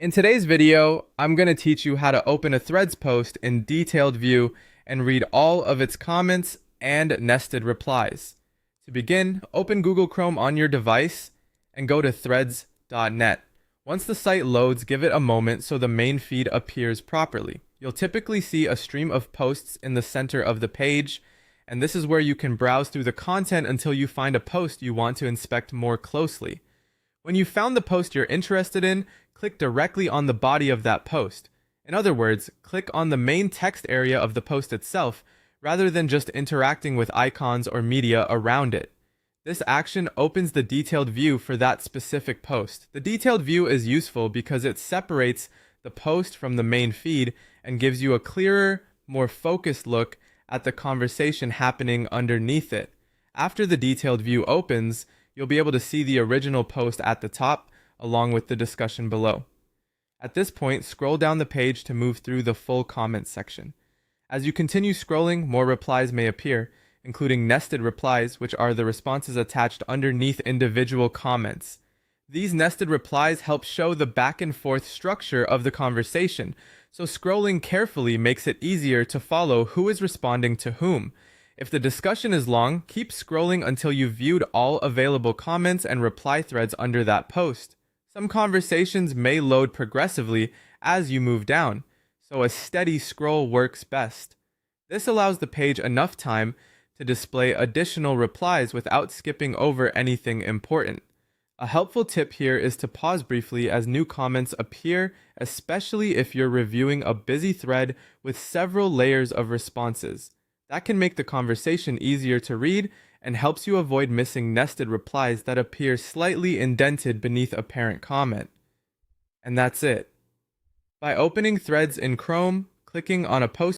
In today's video, I'm going to teach you how to open a Threads post in detailed view and read all of its comments and nested replies. To begin, open Google Chrome on your device and go to threads.net. Once the site loads, give it a moment so the main feed appears properly. You'll typically see a stream of posts in the center of the page, and this is where you can browse through the content until you find a post you want to inspect more closely. When you found the post you're interested in, click directly on the body of that post. In other words, click on the main text area of the post itself, rather than just interacting with icons or media around it. This action opens the detailed view for that specific post. The detailed view is useful because it separates the post from the main feed and gives you a clearer, more focused look at the conversation happening underneath it. After the detailed view opens, you'll be able to see the original post at the top, along with the discussion below. At this point, scroll down the page to move through the full comments section. As you continue scrolling, more replies may appear, including nested replies, which are the responses attached underneath individual comments. These nested replies help show the back and forth structure of the conversation, so scrolling carefully makes it easier to follow who is responding to whom. If the discussion is long, keep scrolling until you've viewed all available comments and reply threads under that post. Some conversations may load progressively as you move down, so a steady scroll works best. This allows the page enough time to display additional replies without skipping over anything important. A helpful tip here is to pause briefly as new comments appear, especially if you're reviewing a busy thread with several layers of responses. That can make the conversation easier to read and helps you avoid missing nested replies that appear slightly indented beneath a parent comment. And that's it. By opening Threads in Chrome, clicking on a post